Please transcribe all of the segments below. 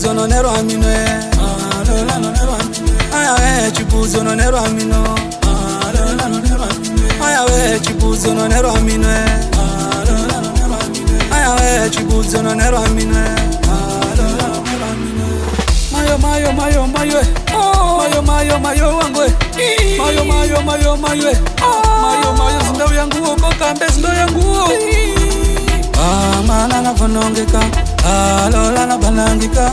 chibuzo no nero amino aya we chibuzo no nero amino aya we chibuzo no nero amino aya we chibuzo no nero amino mayo mayo mayo mayo mayo mayo mayo wangwe mayo mayo mayo mayo mayo mayo zindawi yangu oko kambe zindawi yangu mana na vanongeka alola na banangika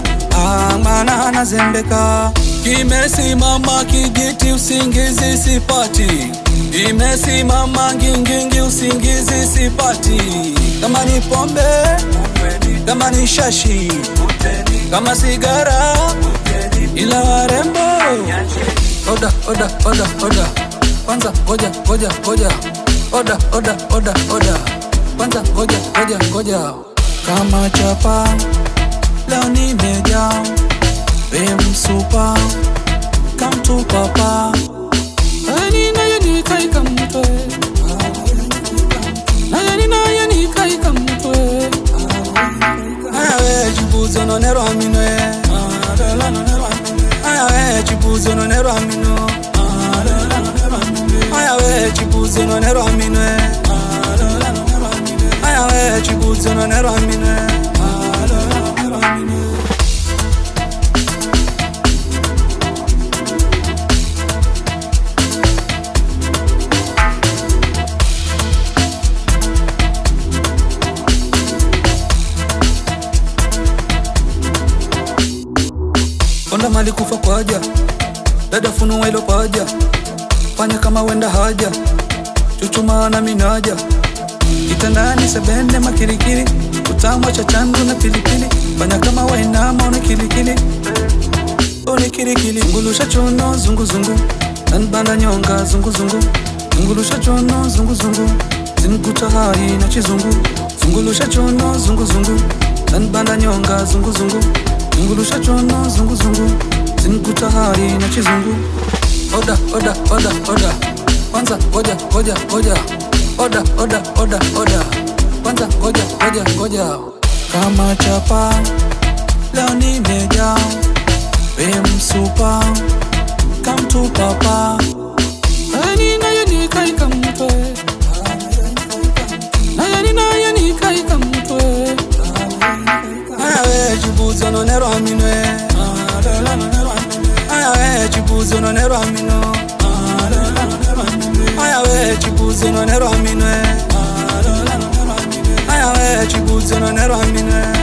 mana anazembeka kimesimama kijiti usingizi sipati kimesimama ngingingi usingizi sipati kama ni pombe kama ni shashi kama sigara ila warembo oda oda oda oda kwanza ngoja ngoja ngoja oda oda oda oda kwanza ngoja ngoja ngoja kama chapa leo nimejaa msupa kamtu papa ani naye nikai kamtoe naye nikai kamtoe aya we chibuzo no nero amino aya we chibuzo no nero amino aya we chibuzo no nero amino aya we chibuzo no nero amino Konda mali kufa kwa haja dada funua ilo paja fanya kama wenda haja chuchuma na minaja kitandani sebende makirikiri utamwa cha chandu na pilipili fanya kama wainama una kilikili une kirikili zungulusha chono zungu zungu nanbanda nyonga zungu zungu zungulusha chono zungu zungu zinkuta hai na chizungu zungulusha chono zungu zungu nanbanda nyonga zungu zungu zungulusha chono zungu zungu zinkuta hai na chizungu oda oda oda oda kwanza ngoja ngoja ngoja oda oda oda oda kwanza ngoja ngoja ngoja kama chapa leo nimejaa msupa kamtu papa ani naye nikai kamtoe naye nikai kamtoe aya we chibuzo no nero amino aya we chibuzo no nero amino aya we chibuzo no nero amino aya we chibuzo no nero amino